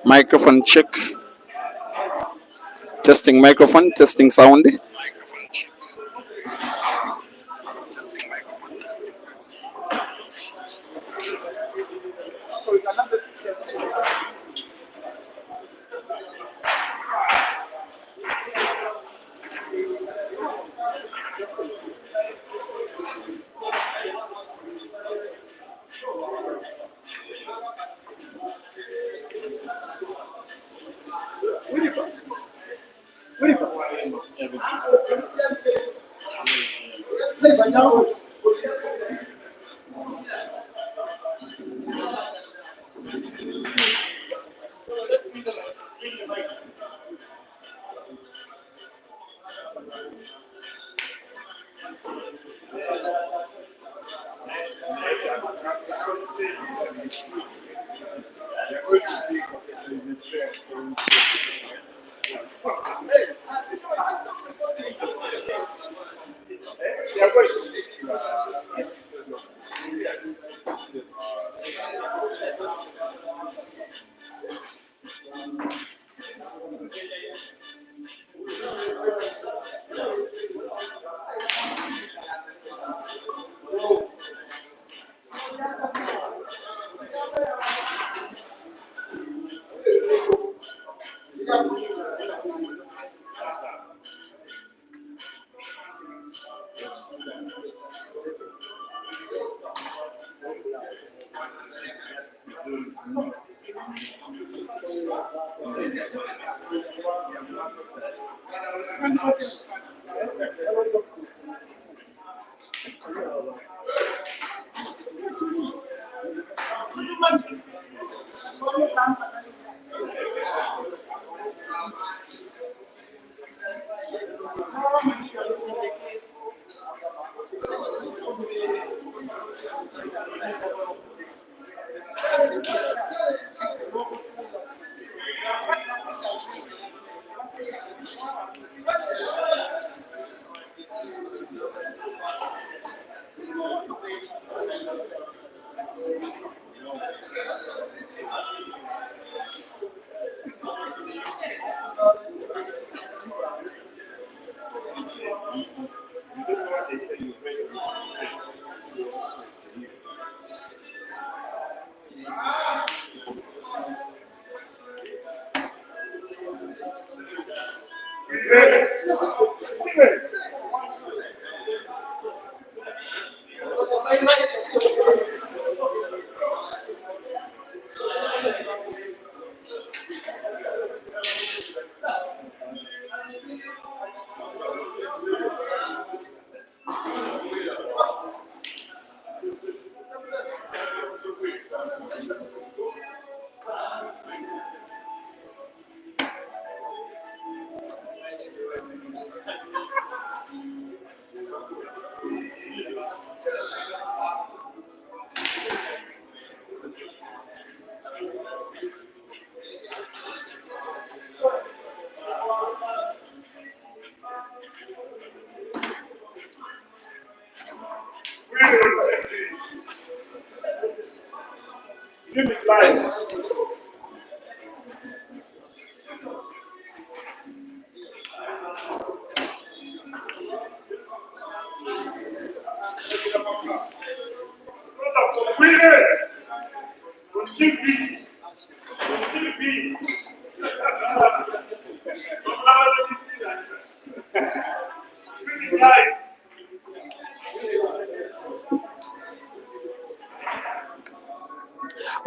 Microphone check. Testing microphone, testing sound.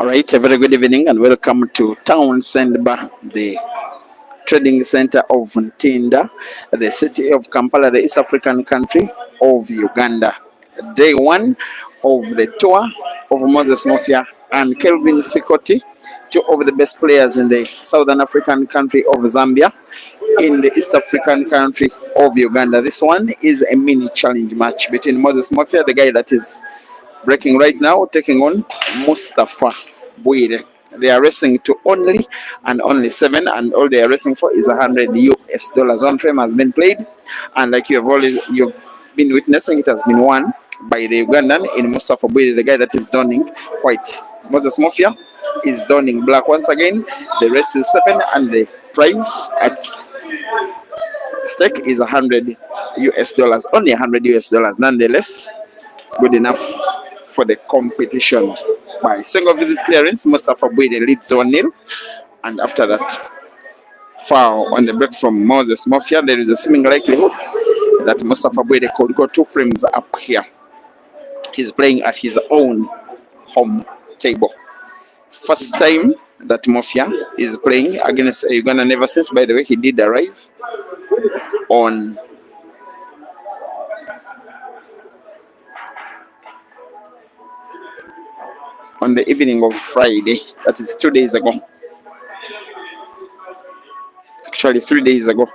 All right, a very good evening and welcome to Townsend Bar, the trading center of Ntinda, the city of Kampala, the East African country of Uganda. Day one of the tour of Moses MOFYA and Kelvin Fikoti, two of the best players in the Southern African country of Zambia, in the East African country of Uganda. This one is a mini challenge match between Moses MOFYA, the guy that is breaking right now, taking on MUSTAPHA. They are racing to only 7, and all they are racing for is $100. One frame has been played, and like you've been witnessing, it has been won by the Ugandan in MUSTAPHA, the guy that is donning white. Moses MOFYA is donning black once again. The rest is 7, and the price at stake is 100 US dollars, only 100 US dollars. Nonetheless, good enough for the competition. By single visit clearance, Mustafa Bwede leads 1-0, and after that foul on the break from Moses MOFYA, there is a seeming likelihood that Mustafa Bwede could go 2 frames up here. He's playing at his own home table. First time that MOFYA is playing against Uganda never since. By the way, he did arrive on the evening of Friday. That is 2 days ago. Actually, 3 days ago.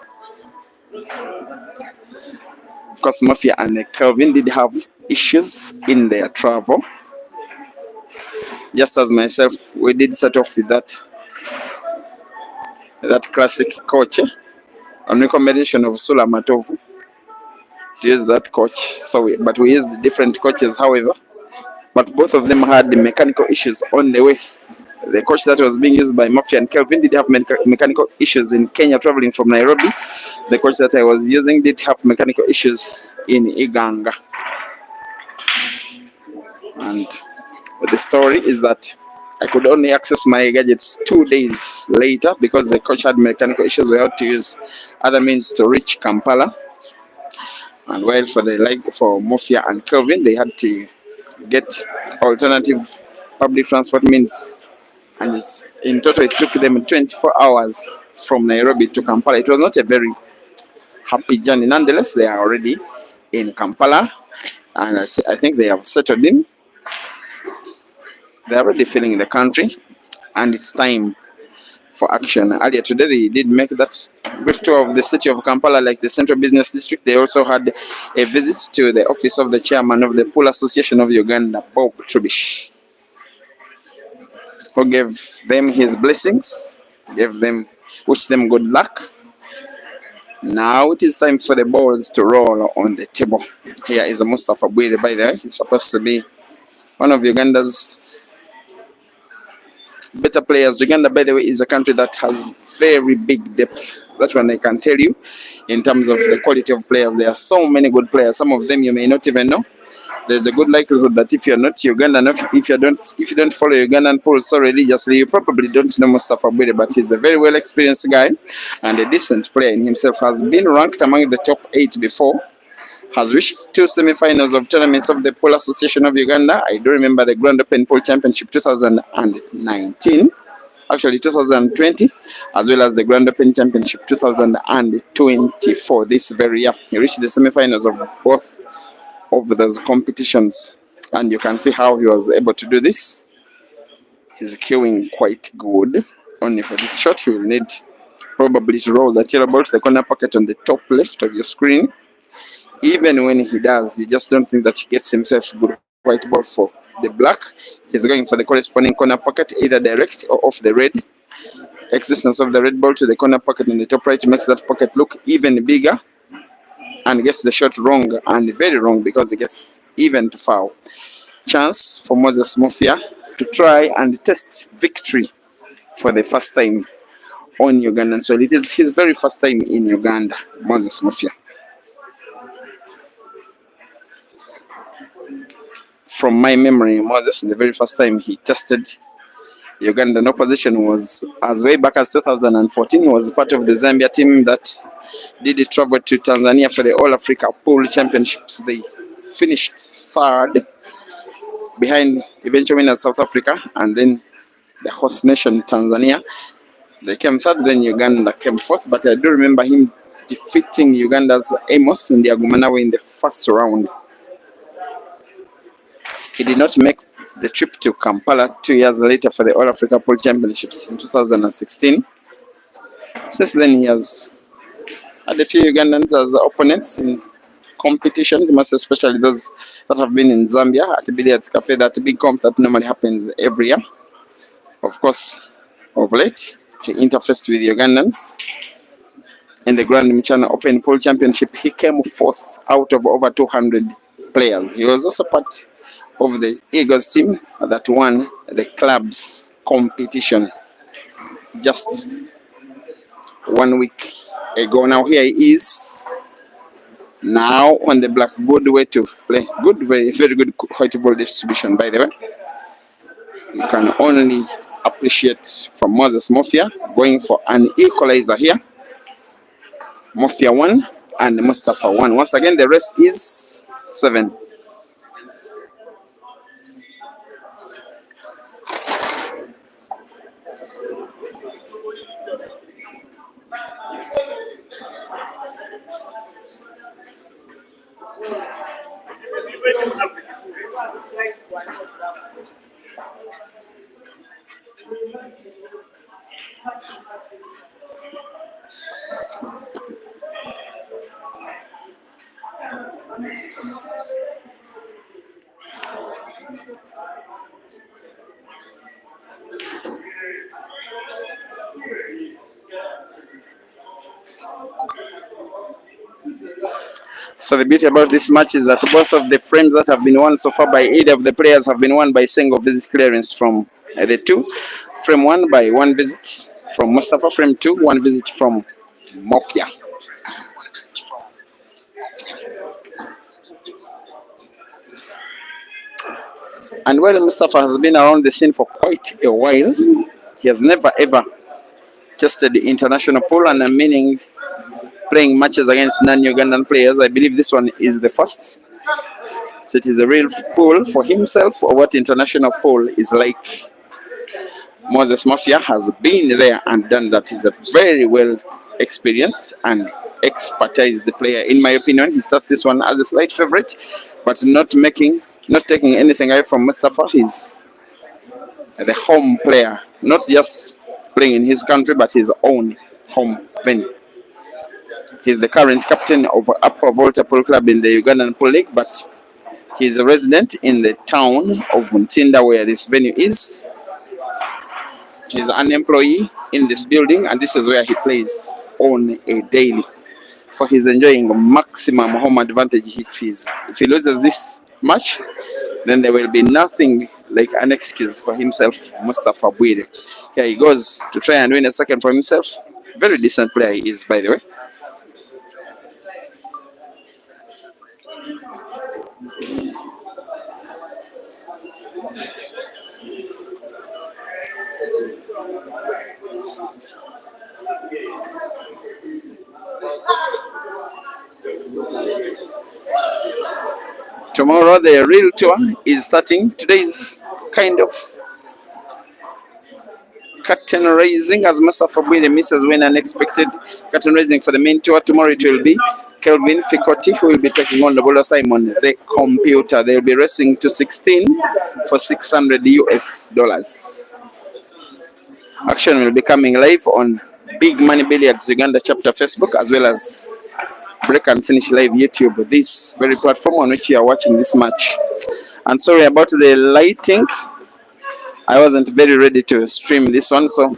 Of course, MOFYA and Kelvin did have issues in their travel. Just as myself, we did start off with that classic coach on recommendation of Sula Matovu to use that coach. But we used different coaches, however. But both of them had mechanical issues on the way. The coach that was being used by MOFYA and Kelvin did have mechanical issues in Kenya traveling from Nairobi. The coach that I was using did have mechanical issues in Iganga. And the story is that I could only access my gadgets 2 days later because the coach had mechanical issues. We had to use other means to reach Kampala. And while for MOFYA and Kelvin, they had to get alternative public transport means. And in total, it took them 24 hours from Nairobi to Kampala. It was not a very happy journey. Nonetheless, they are already in Kampala, and I think they have settled in. They are already feeling the country, and it's time for action. Earlier today, they did make that brief tour of the city of Kampala, like the Central Business District. They also had a visit to the office of the chairman of the Pool Association of Uganda, Bob Trubish, who gave them his blessings, wished them good luck. Now it is time for the balls to roll on the table. Here is Mustafa Bwede, by the way. He's supposed to be one of Uganda's better players. Uganda, by the way, is a country that has very big depth. That one I can tell you. In terms of the quality of players, there are so many good players. Some of them you may not even know. There's a good likelihood that if you're not Ugandan, if you don't follow Ugandan pool so religiously, you probably don't know Mustafa Bwede, but he's a very well experienced guy and a decent player in himself. Has been ranked among the top 8 before. Has reached 2 semi-finals of tournaments of the Pool Association of Uganda. I do remember the Grand Open Pool Championship 2019, actually 2020, as well as the Grand Open Championship 2024. This very year, he reached the semi-finals of both of those competitions, and you can see how he was able to do this. He's queuing quite good. Only for this shot, he will need probably to roll the yellow ball to the corner pocket on the top left of your screen. Even when he does, you just don't think that he gets himself good white ball for the black. He's going for the corresponding corner pocket, either direct or off the red. Existence of the red ball to the corner pocket on the top right makes that pocket look even bigger, and gets the shot wrong, and very wrong, because it gets even to foul. Chance for Moses MOFYA to try and test victory for the first time on Ugandan soil. It is his very first time in Uganda, Moses MOFYA. From my memory, Moses, the very first time he tested Ugandan opposition was as way back as 2014. He was part of the Zambia team that did travel to Tanzania for the All Africa Pool Championships. They finished 3rd behind eventual winners South Africa, and then the host nation Tanzania. They came 3rd, then Uganda came 4th, but I do remember him defeating Uganda's Amos in the Agumanawe in the first round. He did not make the trip to Kampala 2 years later for the All Africa Pool Championships in 2016. Since then, he has had a few Ugandans as opponents in competitions, most especially those that have been in Zambia at Billiards Cafe, that big comp that normally happens every year. Of course, of late, he interfaced with Ugandans in the Grand Mchana Open Pool Championship. He came 4th out of over 200 players. He was also part of the Eagles team that won the club's competition just 1 week ago. Now here he is now on the blackboard way to play. Good, very good white ball distribution, by the way. You can only appreciate from Moses MOFYA going for an equalizer here. MOFYA 1 and MUSTAPHA 1. Once again, the rest is 7. So the beauty about this match is that both of the frames that have been won so far by either of the players have been won by single visit clearance from the two. Frame 1 by 1 visit from MUSTAPHA, frame 2 1 visit from MOFYA. And while MUSTAPHA has been around the scene for quite a while, he has never ever tested the international pool, and I'm meaning playing matches against non-Ugandan players. I believe this one is the first. So it is a real pool for himself of what international pool is like. Moses MOFYA has been there and done that. He's a very well experienced and expertise the player. In my opinion, he starts this one as a slight favorite, but not taking anything away from MUSTAPHA. He's the home player, not just playing in his country, but his own home venue. He's the current captain of Upper Volta Pool Club in the Ugandan Pool League, but he's a resident in the town of Ntinda where this venue is. He's an employee in this building, and this is where he plays on a daily. So he's enjoying maximum home advantage. If he loses this match, then there will be nothing like an excuse for himself, MUSTAPHA Bwire. Here he goes to try and win a second for himself. Very decent player he is, by the way. Tomorrow the real tour is starting. Today is kind of curtain raising as MUSTAPHA Bwire misses when unexpected curtain raising for the main tour. Tomorrow it will be Kelvin Fikoti who will be taking on Lobola Simon, the computer. They'll be racing to 16 for $600 US. Action will be coming live on Big Money Billiards Uganda chapter Facebook, as well as Break and Finish Live YouTube, this very platform on which you are watching this match. And sorry about the lighting. I wasn't very ready to stream this one, so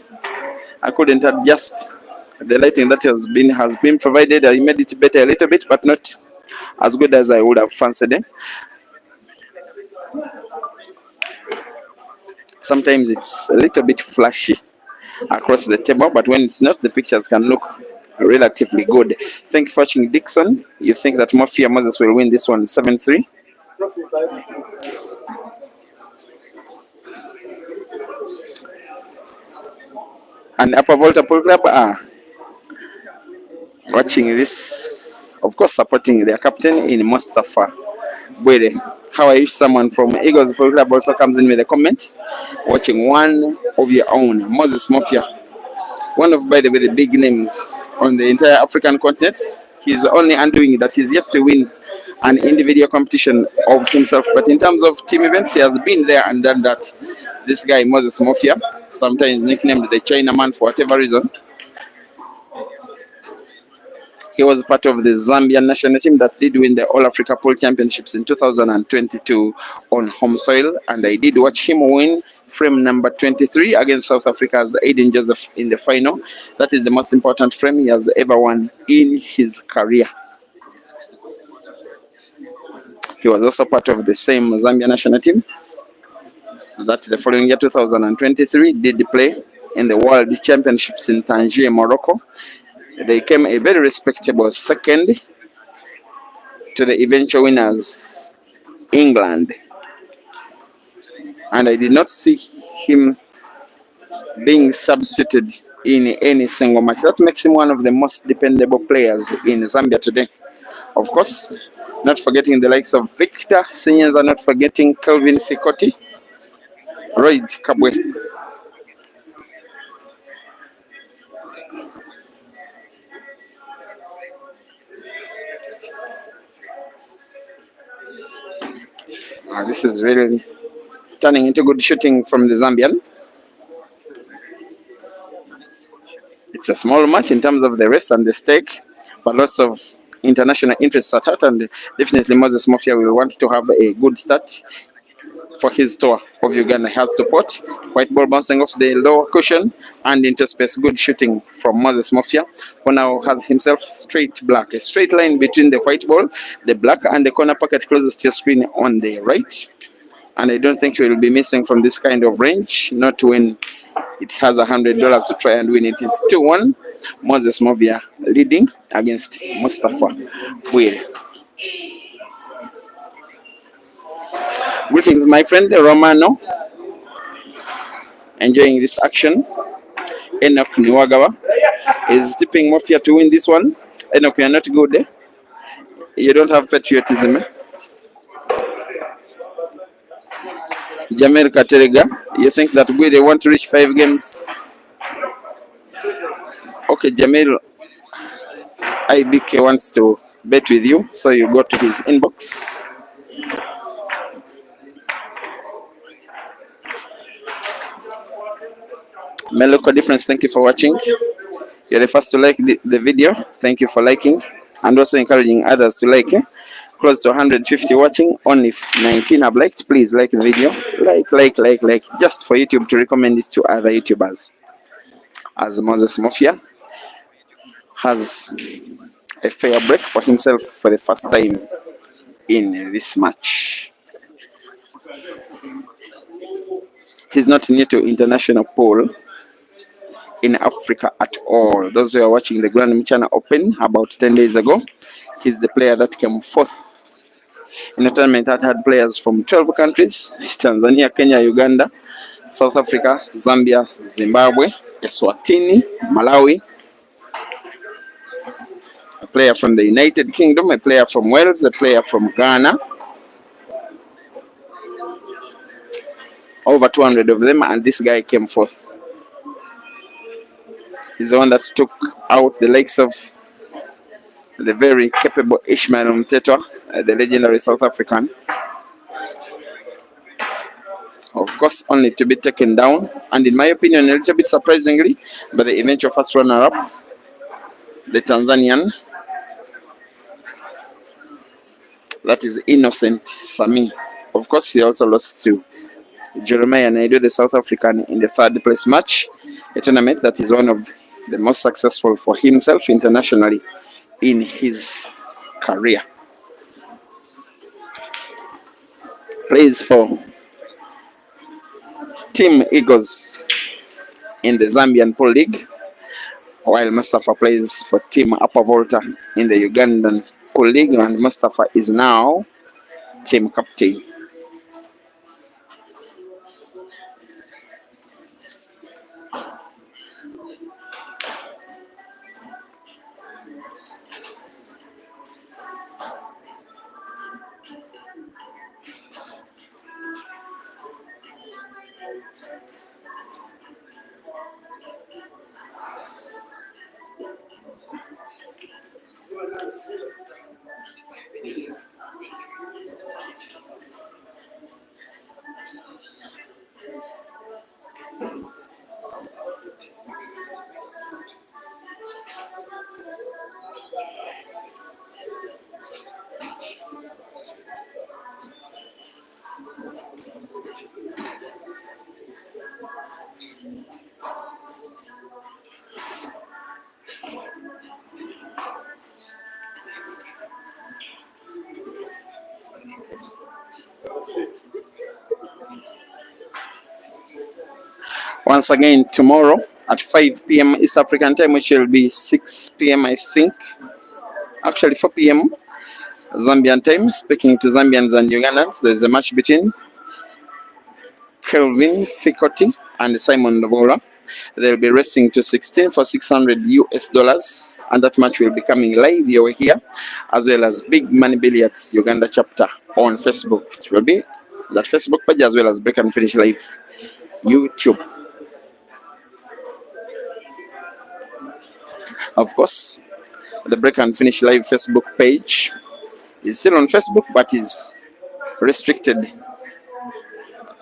I couldn't adjust the lighting that has been provided. I made it better a little bit, but not as good as I would have fancied it. Sometimes it's a little bit flashy across the table, but when it's not, the pictures can look relatively good. Thank you for watching, Dixon. You think that MOFYA Moses will win this one 7-3? And Upper Volta Pool Club are watching this, of course, supporting their captain in MUSTAPHA Bwire. How I wish someone from Eagles Pool Club also comes in with a comment. Watching one of your own, Moses MOFYA. One of, by the way, the big names on the entire African continent. He's only undoing that he's yet to win an individual competition of himself. But in terms of team events, he has been there and done that. This guy, Moses MOFYA, sometimes nicknamed the Chinaman for whatever reason. He was part of the Zambian national team that did win the All Africa Pool Championships in 2022 on home soil. And I did watch him win frame number 23 against South Africa's Aiden Joseph in the final. That is the most important frame he has ever won in his career. He was also part of the same Zambia national team that the following year, 2023, did play in the World Championships in Tangier, Morocco. They came a very respectable second to the eventual winners, England. And I did not see him being substituted in any single match. That makes him one of the most dependable players in Zambia today. Of course, not forgetting the likes of Victor Sinyenza, not forgetting Kelvin Fikoti, Royd Kabwe. This is really turning into good shooting from the Zambian. It's a small match in terms of the race and the stake, but lots of international interests at heart, and definitely Moses MOFYA will want to have a good start for his tour of Uganda. He has to put white ball bouncing off the lower cushion and into space. Good shooting from Moses MOFYA, who now has himself straight black, a straight line between the white ball, the black, and the corner pocket closest to your screen on the right. And I don't think he will be missing from this kind of range, not when it has $100 to try and win. It is 2-1. Moses MOFYA leading against MUSTAPHA. Greetings, my friend Romano. Enjoying this action. Enoch Niwagawa is tipping MOFYA to win this one. Enoch, you are not good, eh? You don't have patriotism, eh? Jamel Katerega, you think that they want to reach 5 games? Okay, Jamel IBK wants to bet with you, so you go to his inbox. Meloko Difference, thank you for watching. You're the first to like the video. Thank you for liking and also encouraging others to like. Close to 150 watching, only 19 have liked. Please like the video. Like, just for YouTube to recommend this to other YouTubers. As Moses MOFYA has a fair break for himself for the first time in this match. He's not new to international pool in Africa at all. Those who are watching the Grand Mchana Open about 10 days ago, he's the player that came fourth in a tournament that had players from 12 countries: Tanzania, Kenya, Uganda, South Africa, Zambia, Zimbabwe, Eswatini, Malawi, a player from the United Kingdom, a player from Wales, a player from Ghana. Over 200 of them, and this guy came fourth. He's the one that took out the likes of the very capable Ishmael Mtetwa, the legendary South African. Of course, only to be taken down, and in my opinion, a little bit surprisingly, by the eventual first runner-up, the Tanzanian, that is Innocent Sami. Of course, he also lost to Jeremiah Naidu, the South African, in the third place match, a tournament that is one of the most successful for himself internationally in his career. Plays for Team Eagles in the Zambian Pro League, while MUSTAPHA plays for Team Upper Volta in the Ugandan Pro League, and MUSTAPHA is now team captain. Once again, tomorrow at 5 p.m. East African time, which will be 6 p.m. I think. Actually, 4 p.m. Zambian time. Speaking to Zambians and Ugandans, there's a match between Kelvin Fikoti and Simon Nobora. They'll be racing to 16 for $600, and that match will be coming live over here, as well as Big Money Billiards Uganda chapter on Facebook. It will be that Facebook page, as well as Break and Finish Live YouTube. Of course, the Break and Finish Live Facebook page is still on Facebook, but is restricted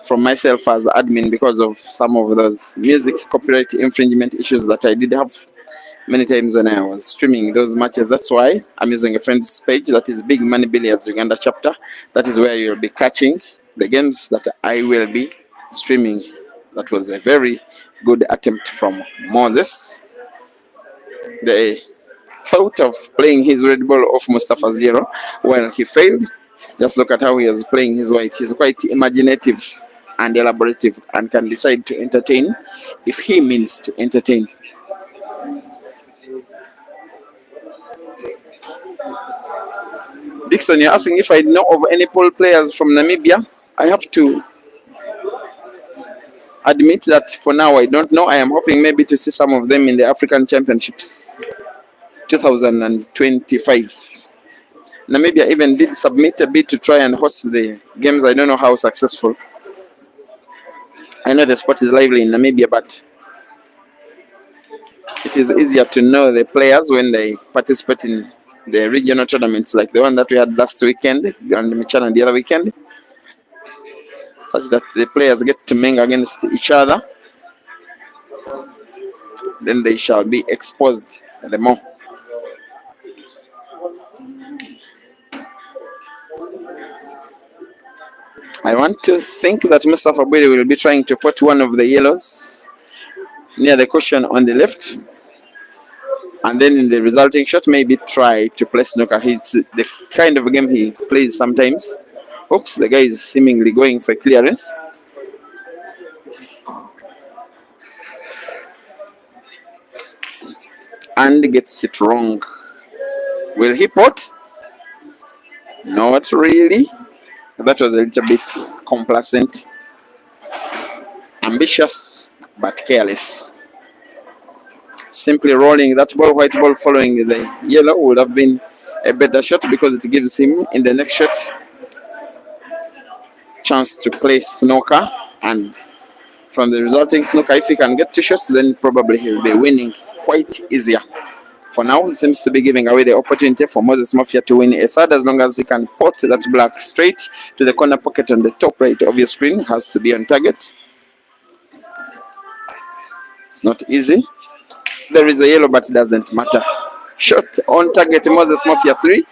from myself as admin because of some of those music copyright infringement issues that I did have many times when I was streaming those matches. That's why I'm using a friend's page, that is Big Money Billiards Uganda chapter. That is where you'll be catching the games that I will be streaming. That was a very good attempt from Moses. They thought of playing his red ball off MUSTAPHA 0. Well, he failed. Just look at how he is playing his white. He's quite imaginative and elaborative, and can decide to entertain if he means to entertain. Dixon, you're asking if I know of any pole players from Namibia. I have to admit that for now I don't know. I am hoping maybe to see some of them in the African Championships 2025. Namibia even did submit a bid to try and host the games. I don't know how successful. I know the sport is lively in Namibia, but it is easier to know the players when they participate in the regional tournaments like the one that we had last weekend and Michana the other weekend, such that the players get to mingle against each other. Then they shall be exposed the more. I want to think that Mr. Fabwiri will be trying to put one of the yellows near the cushion on the left, and then in the resulting shot maybe try to play snooker. It's the kind of game he plays sometimes. Oops, the guy is seemingly going for clearance. And gets it wrong. Will he pot? Not really. That was a little bit complacent. Ambitious, but careless. Simply rolling that ball, white ball following the yellow, would have been a better shot, because it gives him in the next shot chance to play snooker, and from the resulting snooker, if he can get 2 shots, then probably he'll be winning quite easier. For now, he seems to be giving away the opportunity for Moses MOFYA to win a third, as long as he can pot that black straight to the corner pocket on the top right of your screen. Has to be on target. It's not easy. There is a yellow, but it doesn't matter. Shot on target, Moses MOFYA 3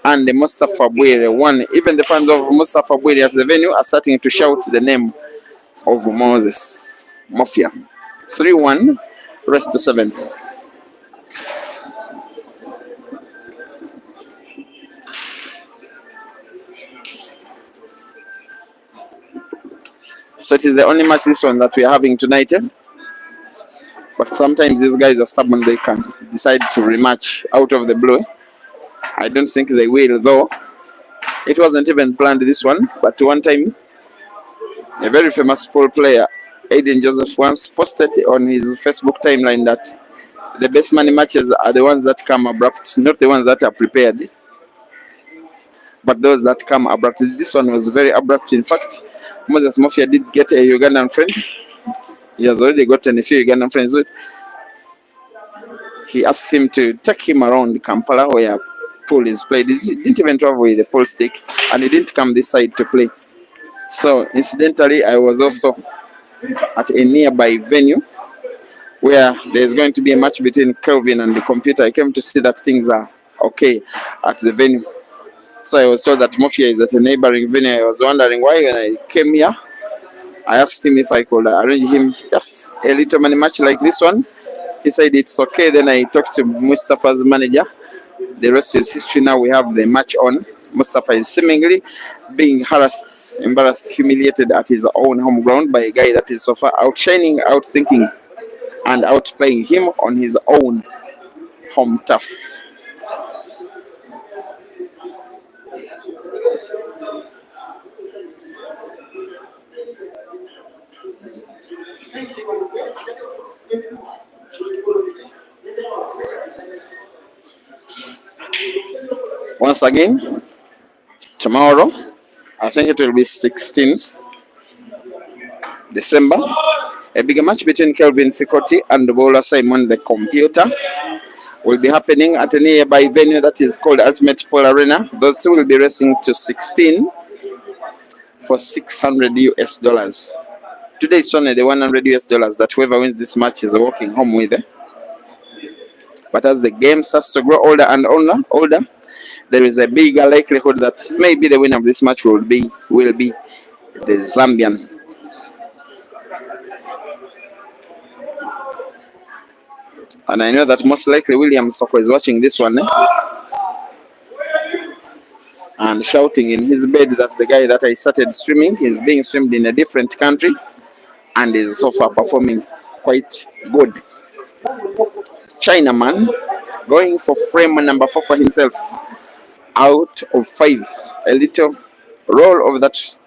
and Mustapha Bwire 1. Even the fans of Mustapha Bwire at the venue are starting to shout the name of Moses MOFYA. 3-1, rest to 7. So it is the only match, this one, that we are having tonight. But sometimes these guys are stubborn. They can decide to rematch out of the blue. I don't think they will, though. It wasn't even planned, this one. But one time, a very famous pool player, Aiden Joseph, once posted on his Facebook timeline that the best money matches are the ones that come abrupt, not the ones that are prepared, but those that come abrupt. This one was very abrupt. In fact, Moses MOFYA did get a Ugandan friend. He has already gotten a few Ugandan friends. He asked him to take him around Kampala, where pool is played. He didn't even travel with the pool stick, and he didn't come this side to play. So, incidentally, I was also at a nearby venue where there's going to be a match between Kelvin and the computer. I came to see that things are okay at the venue. So I was told that MOFYA is at a neighboring venue. I was wondering why. When I came here, I asked him if I could arrange him just a little money match like this one. He said it's okay. Then I talked to Mustapha's manager. The rest is history. Now we have the match on. Mustapha is seemingly being harassed, embarrassed, humiliated at his own home ground by a guy that is so far outshining, outthinking, and outplaying him on his own home turf. Once again, tomorrow, I think it will be 16th December, a bigger match between Kelvin Fikoti and bowler Simon the Computer will be happening at a nearby venue that is called Ultimate Pool Arena. Those two will be racing to 16 for $600. Today it's only the $100 that whoever wins this match is walking home with. But as the game starts to grow older and older, there is a bigger likelihood that maybe the winner of this match will be the Zambian. And I know that most likely William Soko is watching this one and shouting in his bed that the guy that I started streaming is being streamed in a different country and is so far performing quite good. Chinaman going for frame number 4 for himself out of 5. A little roll of that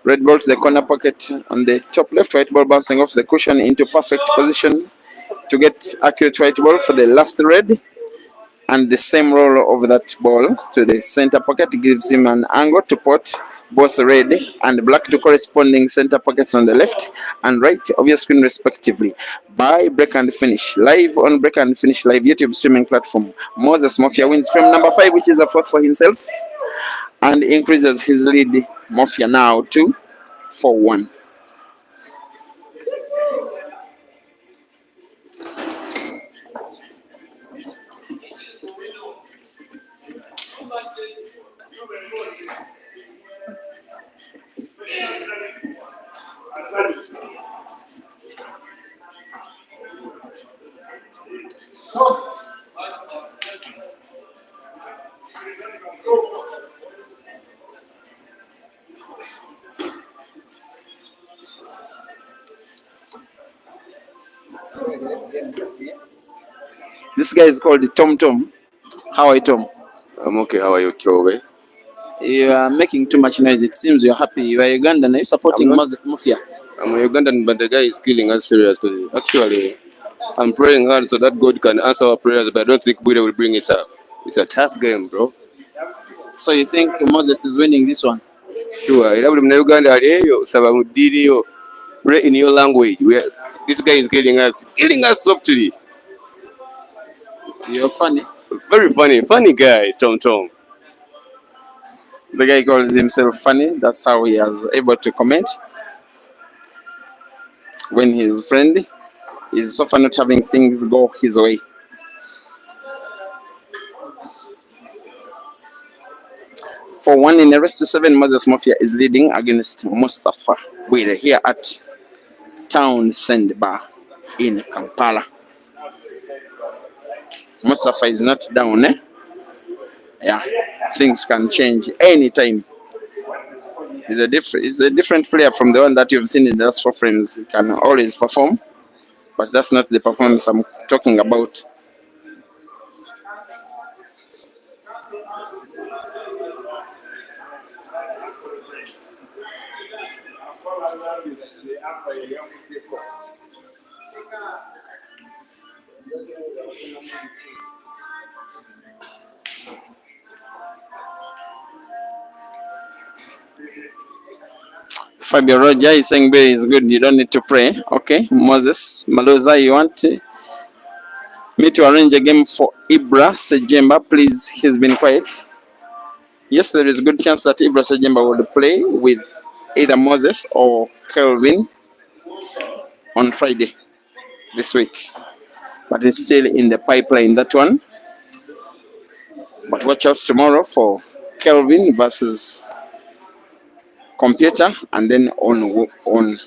red ball to the corner pocket on the top left, white ball bouncing off the cushion into perfect position to get accurate white ball for the last red, and the same roll of that ball to the center pocket gives him an angle to put both red and black to corresponding center pockets on the left and right of your screen respectively by Break and Finish live on Break and Finish live YouTube streaming platform. Moses MOFYA wins frame number 5, which is a 4th for himself, and increases his lead MOFYA now to 4-1. This guy is called Tom Tom. How are you, Tom? I'm okay. How are you, Chobe? You are making too much noise. It seems you're happy. You are Ugandan. Are you supporting MOFYA? I'm a Ugandan, but the guy is killing us seriously. Actually, I'm praying hard so that God can answer our prayers, but I don't think Buddha will bring it up. It's a tough game, bro. So you think Moses is winning this one? Sure. Uganda, in your language. This guy is killing us softly. You're funny. Very funny guy, Tom Tom. The guy calls himself funny. That's how he is able to comment when his friend is so far not having things go his way. For 1 in a race to 7, Moses MOFYA is leading against MUSTAPHA. We're here at Townsend Bar in Kampala. MUSTAPHA is not down, Yeah, things can change anytime. He's a different player from the one that you've seen in the last 4 frames. He can always perform, but that's not the performance I'm talking about. Fabio Roger is saying Bay is good, you don't need to pray. Okay, Moses Maloza, you want me to arrange a game for Ibra Sejemba? Please, he's been quiet. Yes, there is a good chance that Ibra Sejemba would play with either Moses or Kelvin on Friday this week. But it's still in the pipeline, that one. But watch out tomorrow for Kelvin versus Computer, and then on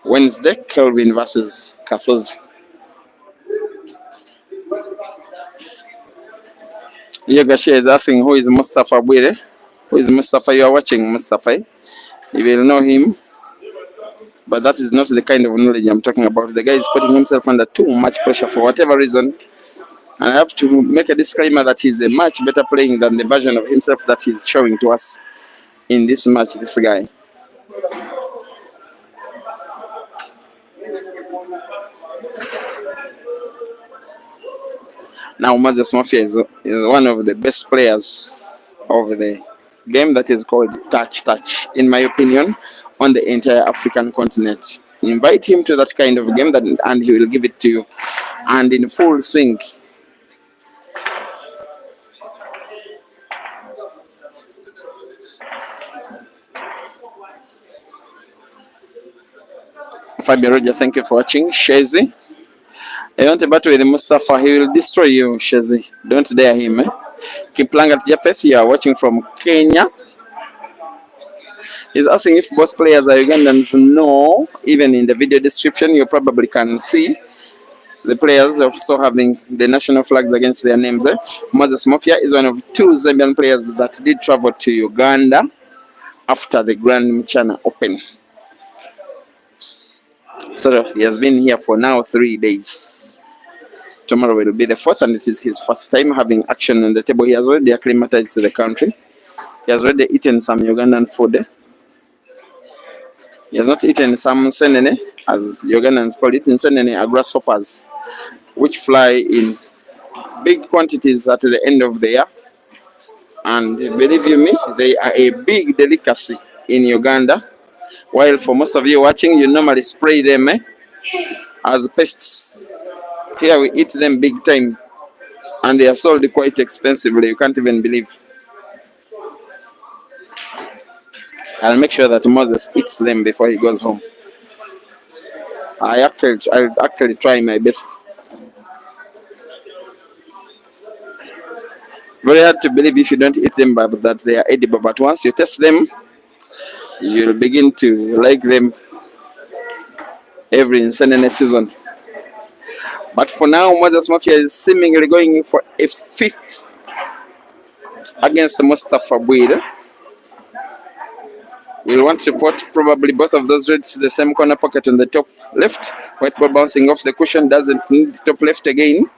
Wednesday, Kelvin versus Kasozi. Yogashe is asking who is Mustapha Bwire. Who is Mustafa? You are watching Mustafa. You will know him. But that is not the kind of knowledge I'm talking about. The guy is putting himself under too much pressure for whatever reason. And I have to make a disclaimer that he's a much better playing than the version of himself that he's showing to us in this match, this guy. Now, Moses MOFYA is one of the best players of the game that is called touch, in my opinion, on the entire African continent. Invite him to that kind of game and he will give it to you. And in full swing. Fabio Roger, thank you for watching. Shezi. I want to battle with Mustafa. He will destroy you, Shezi. Don't dare him. Kiplangat Japeth, you are watching from Kenya. He's asking if both players are Ugandans. No. Even in the video description, you probably can see the players also having the national flags against their names. Moses MOFYA is one of two Zambian players that did travel to Uganda after the Grand Mchana Open. So he has been here for now 3 days. Tomorrow will be the 4th, and it is his first time having action on the table. He has already acclimatized to the country. He has already eaten some Ugandan food. He has not eaten some senene, as Ugandans call it. In senene are grasshoppers, which fly in big quantities at the end of the year. And believe you me, they are a big delicacy in Uganda. While for most of you watching, you normally spray them as pests. Here we eat them big time, and they are sold quite expensively. You can't even believe. I'll make sure that Moses eats them before he goes home. I'll actually try my best. Very hard to believe if you don't eat them, but that they are edible. But once you taste them, you'll begin to like them every Insanene season. But for now, Moses MOFYA is seemingly going for a 5th against Mustafa Bwire. We'll want to put probably both of those reds to the same corner pocket on the top left. White ball bouncing off the cushion, doesn't need top left again.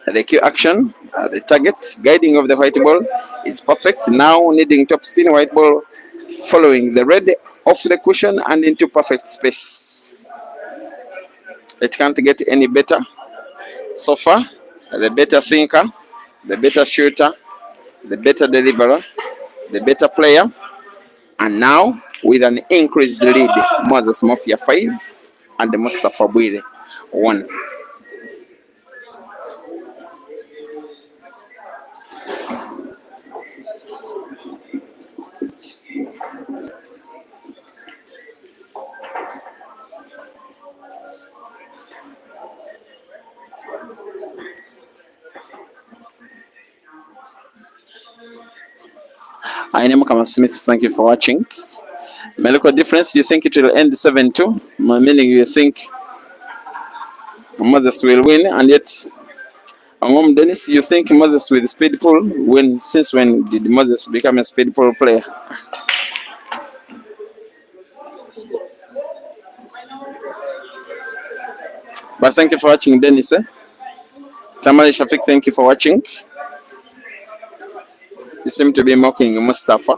The cue action, the target, guiding of the white ball is perfect. Now needing top spin, white ball following the red off the cushion and into perfect space. It can't get any better. So far, the better thinker, the better shooter, the better deliverer, the better player. And now, with an increased lead, Moses MOFYA 5 and Mustafa Bwire 1. I am Kama Smith. Thank you for watching. My local difference, you think it will end 7-2, meaning you think Moses will win, and yet Dennis, you think Moses will speed pull. Since when did Moses become a speed pull player? But thank you for watching, Dennis. Tamari Shafiq, thank you for watching. You seem to be mocking Mustafa.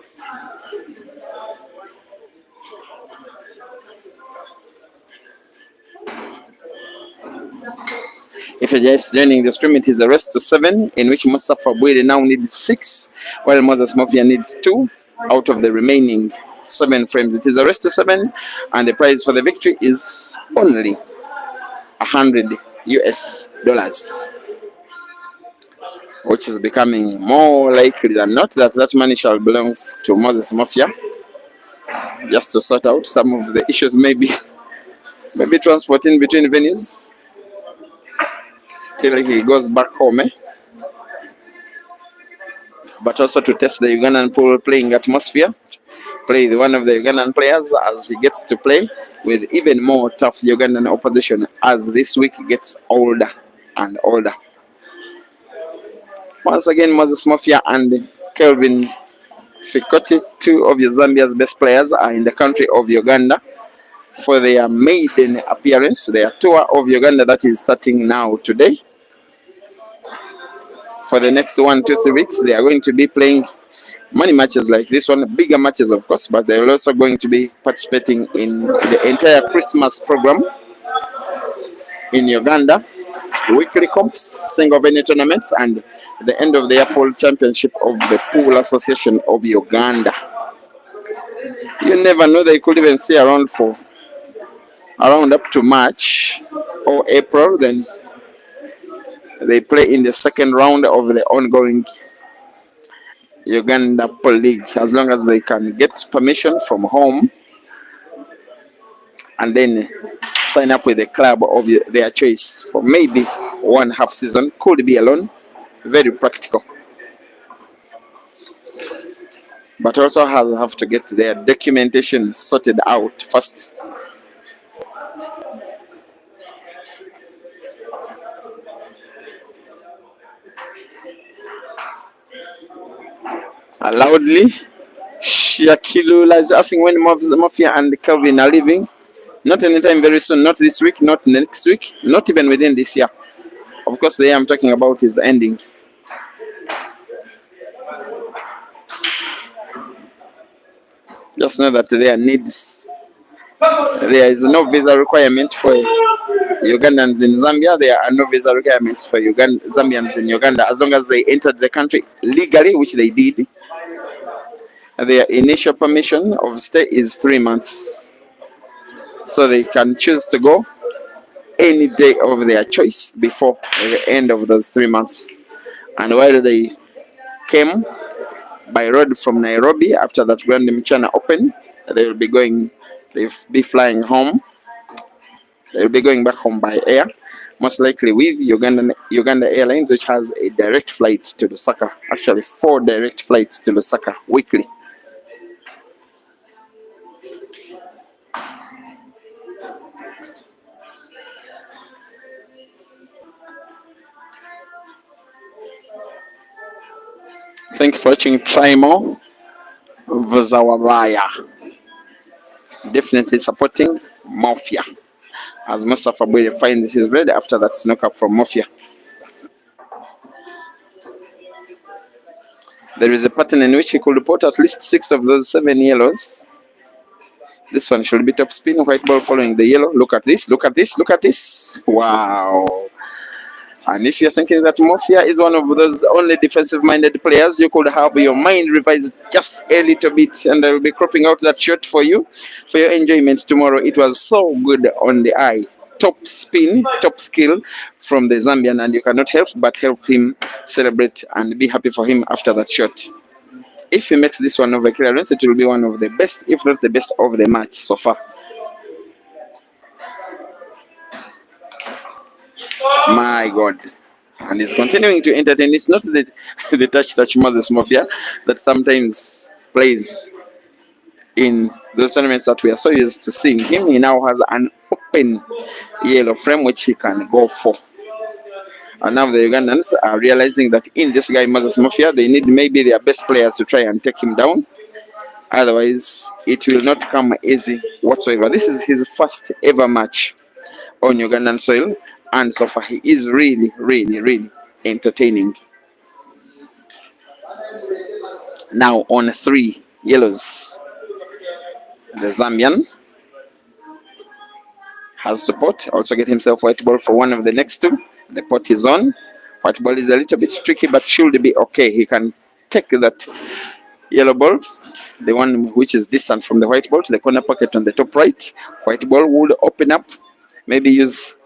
If you're just joining the stream, it is a race to 7, in which Mustafa Bwire now needs 6, while Moses MOFYA needs 2 out of the remaining 7 frames. It is a race to 7, and the prize for the victory is only $100 US, which is becoming more likely than not that that money shall belong to Moses MOFYA, just to sort out some of the issues, maybe transporting between venues till he goes back home, but also to test the Ugandan pool playing atmosphere, play with one of the Ugandan players as he gets to play with even more tough Ugandan opposition as this week gets older and older. Once again, Moses MOFYA and Kelvin Fikoti, two of Zambia's best players, are in the country of Uganda for their maiden appearance, their tour of Uganda that is starting now today. For the next 1 to 3 weeks, they are going to be playing many matches like this one, bigger matches of course, but they're also going to be participating in the entire Christmas program in Uganda, weekly comps, single venue tournaments, and the end of the year pool championship of the Pool Association of Uganda. You never know, they could even stay around for around up to March or April, then they play in the second round of the ongoing Uganda Pool League, as long as they can get permission from home and then sign up with a club of their choice for maybe 1/2 season. Could be alone, very practical. But also have to get their documentation sorted out first. Loudly, Shakilula is asking when MOFYA and Kelvin are leaving. Not anytime very soon, not this week, not next week, not even within this year. Of course, the year I'm talking about is ending. Just know that there is no visa requirement for Ugandans in Zambia. There are no visa requirements for Zambians in Uganda as long as they entered the country legally, which they did. Their initial permission of stay is 3 months. So they can choose to go any day of their choice before the end of those 3 months. And while they came by road from Nairobi after that Grand Mchana Open, they'll be flying home. They'll be going back home by air, most likely with Uganda Airlines, which has a direct flight to Lusaka. Actually, 4 direct flights to Lusaka weekly. Thank you for watching. Try more. Vazawabaya. Definitely supporting MOFYA. As MUSTAPHA finds his red after that snuck up from MOFYA. There is a pattern in which he could report at least 6 of those 7 yellows. This one should be top spin, white ball following the yellow. Look at this, look at this, look at this. Wow. And if you're thinking that MOFYA is one of those only defensive-minded players, you could have your mind revised just a little bit, and I will be cropping out that shot for you, for your enjoyment tomorrow. It was so good on the eye. Top spin, top skill from the Zambian, and you cannot help but help him celebrate and be happy for him after that shot. If he makes this one over clearance, it will be one of the best, if not the best, of the match so far. My God. And he's continuing to entertain. It's not the touch Moses MOFYA that sometimes plays in those tournaments that we are so used to seeing him. He now has an open yellow frame which he can go for. And now the Ugandans are realizing that in this guy Moses MOFYA, they need maybe their best players to try and take him down. Otherwise, it will not come easy whatsoever. This is his first ever match on Ugandan soil, and so far he is really, really, really entertaining. Now on 3 yellows, the Zambian has support. Also get himself white ball for one of the next 2. The pot is on. White ball is a little bit tricky, but should be okay. He can take that yellow ball, the one which is distant from the white ball, to the corner pocket on the top right. White ball would open up, maybe use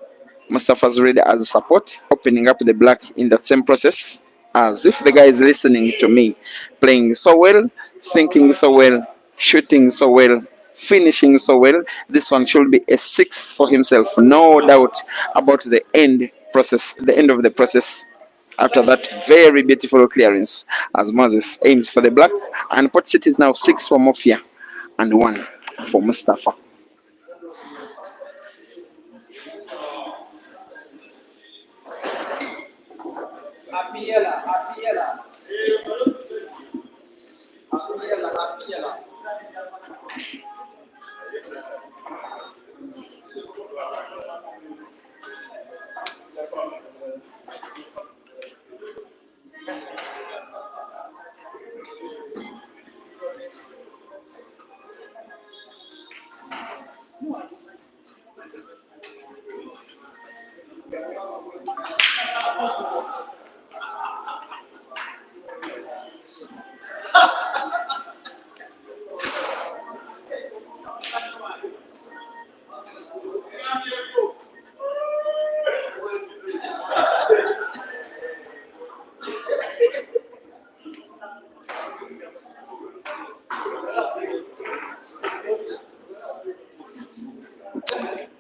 MUSTAPHA's red as support, opening up the black in that same process. As if the guy is listening to me, playing so well, thinking so well, shooting so well, finishing so well. This one should be a 6 for himself. No doubt about the end process, the end of the process. After that very beautiful clearance, as Moses aims for the black, and pot sit is now 6 for MOFYA and 1 for MUSTAPHA.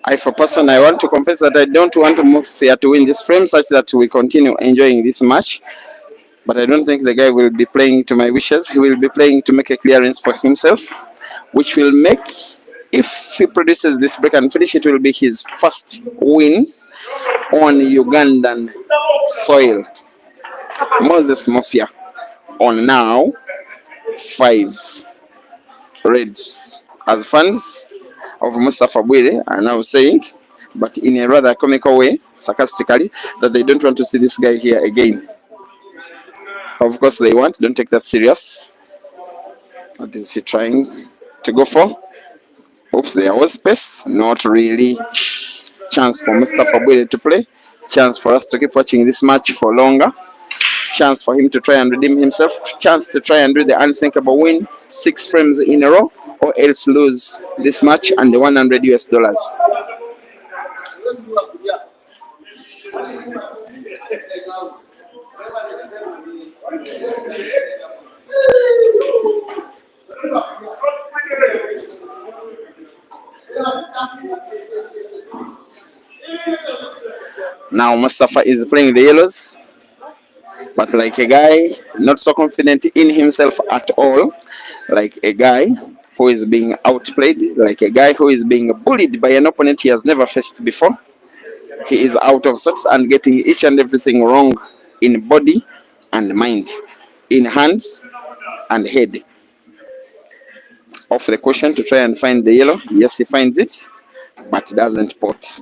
I, for person, I want to confess that I don't want MOFYA to win this frame such that we continue enjoying this match. But I don't think the guy will be playing to my wishes. He will be playing to make a clearance for himself, which will make, if he produces this break and finish, it will be his first win on Ugandan soil. Moses MOFYA on now 5 reds. As fans of Mustapha Bwire are now saying, but in a rather comical way, sarcastically, that they don't want to see this guy here again. Of course they want, don't take that serious. What is he trying to go for? Oops, there was space. Not really. Chance for Mustapha Bwire to play. Chance for us to keep watching this match for longer. Chance for him to try and redeem himself. Chance to try and do the unthinkable, win 6 frames in a row, or else lose this match and the $100. Now Mustapha is playing the yellows, but like a guy not so confident in himself at all, like a guy who is being outplayed, like a guy who is being bullied by an opponent he has never faced before. He is out of sorts and getting each and everything wrong in body and mind, in hands and head. Off the cushion to try and find the yellow. Yes, he finds it, but doesn't pot.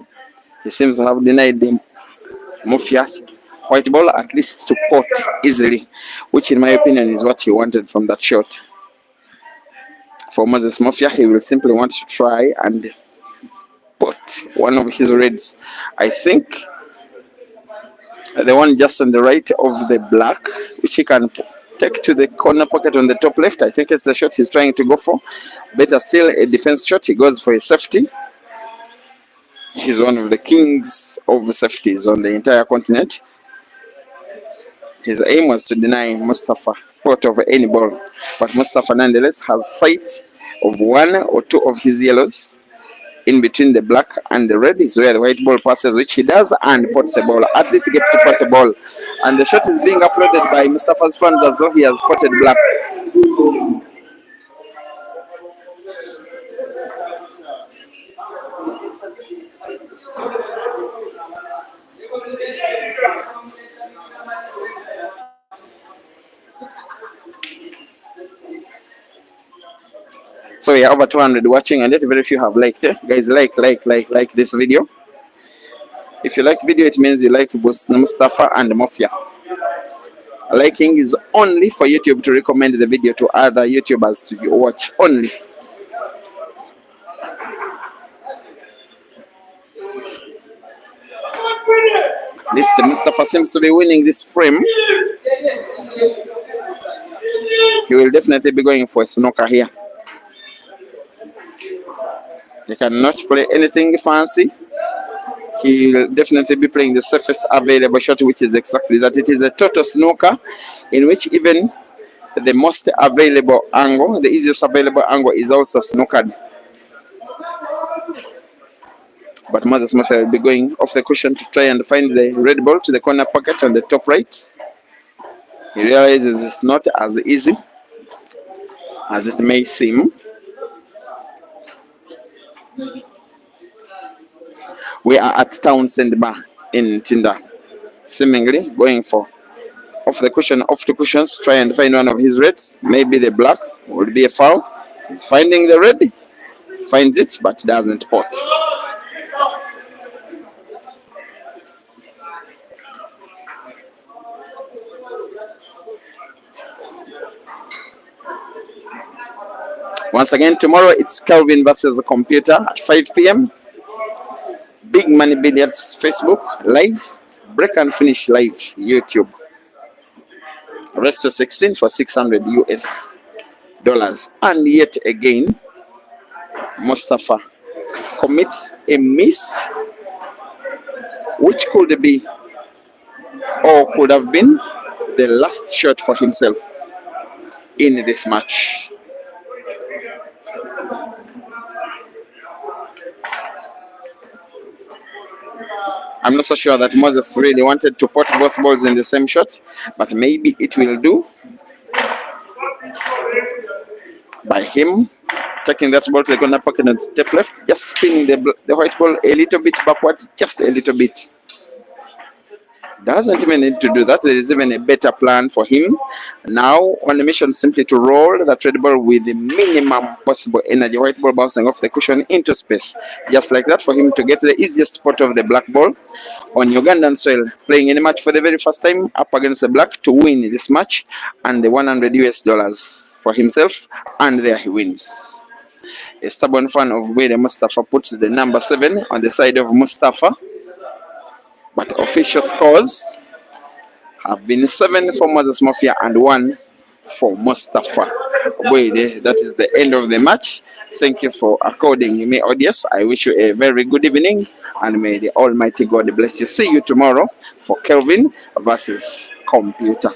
He seems to have denied the MOFYA white ball at least to pot easily, which in my opinion is what he wanted from that shot. For Moses MOFYA, he will simply want to try and pot one of his reds. I think the one just on the right of the black, which he can take to the corner pocket on the top left. I think it's the shot he's trying to go for. Better still, a defense shot. He goes for a safety. He's one of the kings of safeties on the entire continent. His aim was to deny Mustapha pot of any ball, but Mustapha nonetheless has sight of 1 or 2 of his yellows. In between the black and the red is where the white ball passes, which he does, and pots a ball. At least he gets to pot a ball. And the shot is being uploaded by Mustapha's fans as though he has potted black. So yeah, over 200 watching, and yet very few have liked it. Guys, like this video. If you like video, it means you like both Mustapha and MOFYA. Liking is only for YouTube to recommend the video to other YouTubers to watch only. This Mustapha seems to be winning this frame. He will definitely be going for a snooker here. He cannot play anything fancy. He will definitely be playing the safest available shot, which is exactly that. It is a total snooker in which even the most available angle, the easiest available angle, is also snookered. But Moses MOFYA will be going off the cushion to try and find the red ball to the corner pocket on the top right. He realizes it's not as easy as it may seem. We are at Townsend Bar in Tinda, seemingly going for off the cushion, off the cushions, try and find one of his reds. Maybe the black will be a foul. He's finding the red, finds it, but doesn't pot. Once again, tomorrow it's Kelvin versus the computer at 5 p.m. Big Money Billiards Facebook live, break and finish live YouTube. Rest to 16 for $600. And yet again, Mustafa commits a miss, which could be or could have been the last shot for himself in this match. I'm not so sure that Moses really wanted to put both balls in the same shot, but maybe it will do by him taking that ball to the corner pocket and step left, just spinning the white ball a little bit backwards, just a little bit. Doesn't even need to do that. There is even a better plan for him. Now on the mission simply to roll that red ball with the minimum possible energy. White ball bouncing off the cushion into space. Just like that for him to get the easiest spot of the black ball on Ugandan soil. Playing in a match for the very first time up against the black to win this match. And the $100 for himself. And there he wins. A stubborn fan of where the Mustafa puts the number 7 on the side of Mustafa. But official scores have been 7 for Moses MOFYA and 1 for Mustafa. That is the end of the match. Thank you for according me audience. I wish you a very good evening and may the Almighty God bless you. See you tomorrow for Kelvin versus Computer.